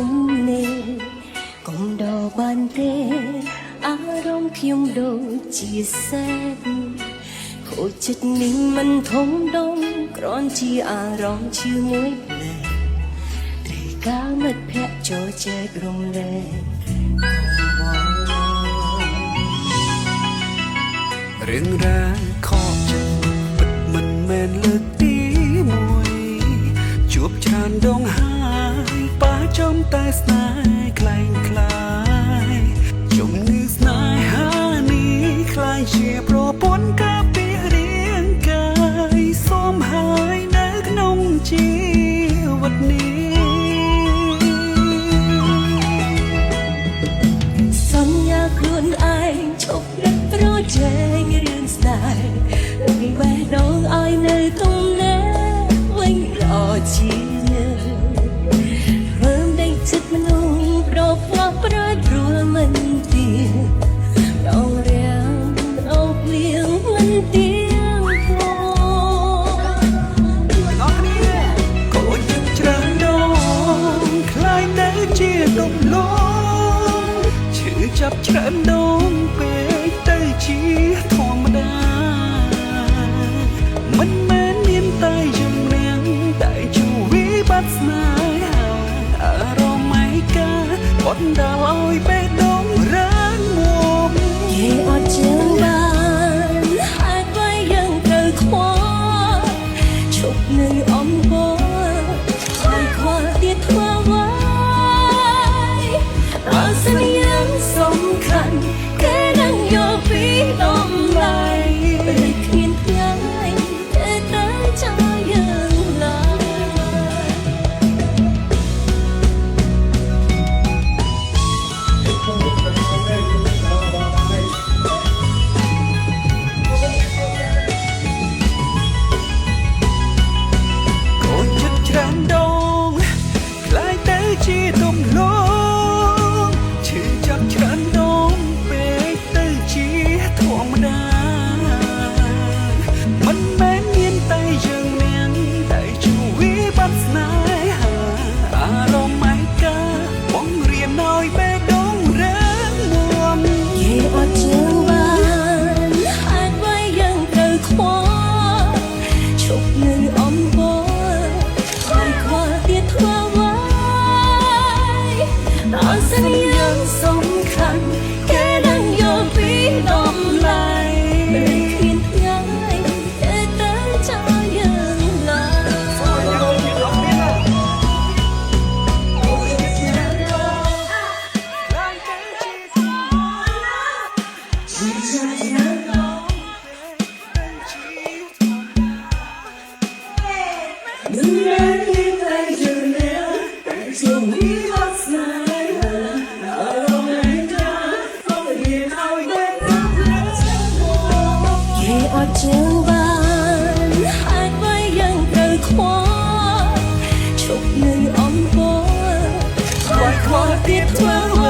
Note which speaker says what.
Speaker 1: ទំនេរកុំដល់បានទេអារម្មណ៍ខ្ញុំដូចជាសេះខូចចិត្តនេះមិនធំដុំគ្រាន់ជាអារម្មណ៍ឈឺមួយផ្លែត្រីកាមិត្តភក្តិចូលចែករំលែក
Speaker 2: រឿងរ៉ាវខកចិត្តពិតមិនមែនលើកទីមួយជួបច្រើនដងហើយប៉ះចំតែស្នេហ៍คล้ายคล้ายជំងឺស្នេហានេះคล้ายជាប្រពន្ធការពាររាងកាយសូមហើយនៅក្នុងជីវិតនេះសន្យាខ្លួនឯងឈប់រឹតប្រជែងរឿងស្នេហ៍ពីបេះដូងឲ្យនៅទំនេរវិញរជាធ្វើដេកចិត្តមនុស្សប្រផ្លាស់ប្រែប្រួលមិនទៀតដងរាំងដងភ្លៀងមិនទៀតក៏យើងច្រើនដងខ្លាយទៅជាដុំលងឈឺចាប់ច្រើនដងពេកទៅជាធម្មតាមិនមែនមានតែយើងនាងតែជួវិបត្តិស្នេហាអារម្មណ៍ឯកាបណ្ដាលឲ្យបេះដូងរាងមួម
Speaker 1: គេអត់ជឿបានហើយបើយើងត្រូវខ្វល់ឈប់នៅអំបូរហើយខ្វល់ទៀតធ្វើអ្វីអត់សន្យាសំខាន់គេនឹងយកពីដំឡៃពេលគ្មានថ្ងៃតែតែចាំយើងឡើ
Speaker 2: យកូនចិត្តច្រើនដងខ្លាយទៅជាទម្លងឈឺចាប់ច្រើនដងពេកទៅជាធម្មតាមិនមែនមានតែយើងនាងតែជួវិបត្តិស្នេហាអារម្មណ៍ឯកាបង្រៀនឲ្យបេះដូងរាងមួម
Speaker 1: គេអត់ជឿបានហើយបើយើងត្រូវខ្វល់ឈប់នៅអំបូរហើយខ្វល់ទៀតធ្វើអ្វីអត់សន្យាសំខាន់គេនឹងយកពីដំឡៃពេលគ្មានថ្ងៃតែតែចាំយើងឡើគេអត់ជឿបានហើយបើយើងត្រូវខ្វល់ឈប់នៅអំបូរខ្វល់ទៀតធ្វើ